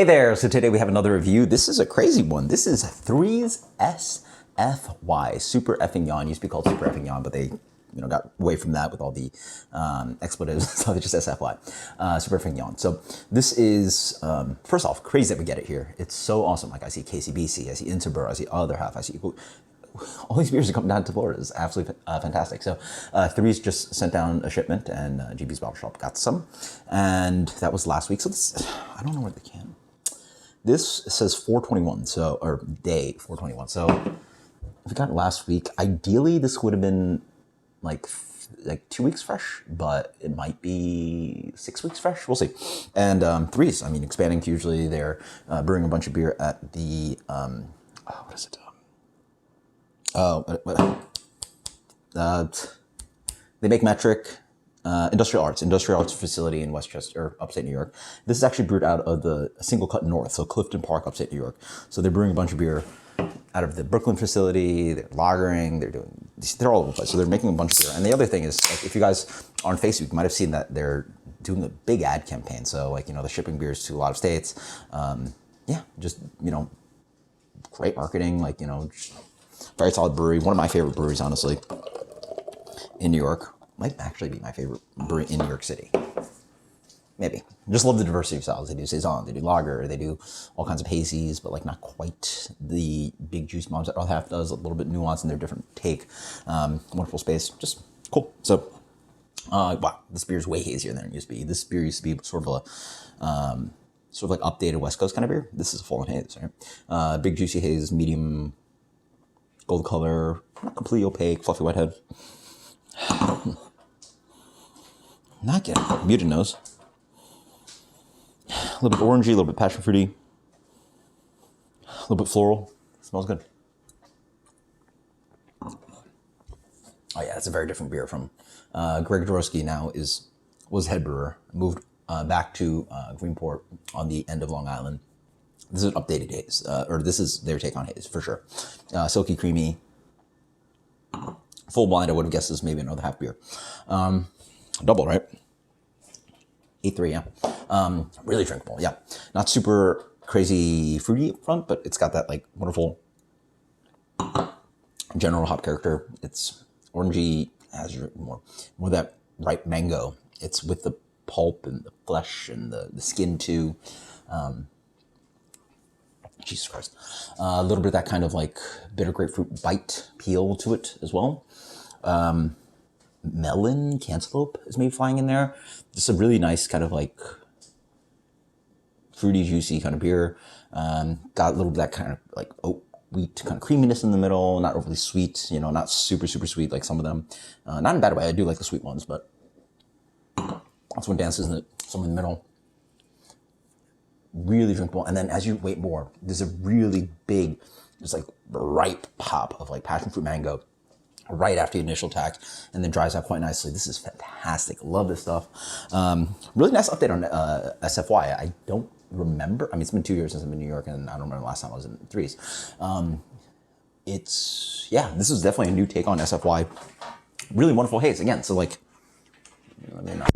Hey there, so today we have another review. This is a crazy one. This is Three's SFY, Super Effing Yawn. Used to be called Super Effing Yawn, but they got away from that with all the expletives, so they just SFY, Super Effing Yawn. So this is, first off, crazy that we get it here. It's so awesome. Like I see KCBC, I see Interborough, I see Other Half, I see all these beers are coming down to Florida. It's absolutely fantastic. So Three's just sent down a shipment, and GB's Bottle Shop got some, and that was last week. So this, I don't know where the can. This says 421, so, or day 421. So if we got it last week, ideally this would have been like 2 weeks fresh, but it might be 6 weeks fresh. We'll see. And Three's, I mean, expanding hugely. They're brewing a bunch of beer at the what is it? They make metric. Industrial Arts facility in Westchester, or upstate New York. This is actually brewed out of the Single Cut North, so Clifton Park, upstate New York. So they're brewing a bunch of beer out of the Brooklyn facility. They're lagering. They're all over the place. So they're making a bunch of beer. And the other thing is, like, if you guys are on Facebook, you might have seen that they're doing a big ad campaign. So, like, they're shipping beers to a lot of states. Yeah, just great marketing. Like, just very solid brewery. One of my favorite breweries, honestly, in New York. Might actually be my favorite brewery in New York City. Maybe. Just love the diversity of styles. They do saison, they do lager, they do all kinds of hazies, but like not quite the big juice bombs that Other Half does. A little bit nuanced in their different take. Wonderful space. Just cool. So, wow, this beer is way hazier than it used to be. This beer used to be sort of like updated West Coast kind of beer. This is a full-on haze, right? Big juicy haze, medium gold color, not completely opaque, fluffy whitehead. Not getting muted nose. A little bit orangey, a little bit passion fruity, a little bit floral. Smells good. Oh yeah, it's a very different beer from Greg Jaworski. Now was head brewer. Moved back to Greenport on the end of Long Island. This is an updated haze, or this is their take on haze for sure. Silky, creamy. Full blind, I would have guessed this maybe another half beer. Double, right? 8.3, yeah. Really drinkable, yeah. Not super crazy fruity up front, but it's got that like wonderful general hop character. It's orangey, has more of that ripe mango. It's with the pulp and the flesh and the skin too. Jesus Christ. A little bit of that kind of like bitter grapefruit bite peel to it as well. Melon, cantaloupe is maybe flying in there. Just a really nice kind of like fruity, juicy kind of beer. Got a little bit of that kind of like oat wheat kind of creaminess in the middle. Not overly sweet, not super, super sweet like some of them. Not in a bad way. I do like the sweet ones, but that's one dances in it. Some in the middle. Really drinkable. And then as you wait more, there's a really big, just like ripe pop of like passion fruit mango right after the initial tack, and then dries out quite nicely. This is fantastic. Love this stuff. Really nice update on SFY. I don't remember. I mean, it's been 2 years since I've been in New York, and I don't remember the last time I was in Three's. This is definitely a new take on SFY. Really wonderful haze. Again, so like, let me not.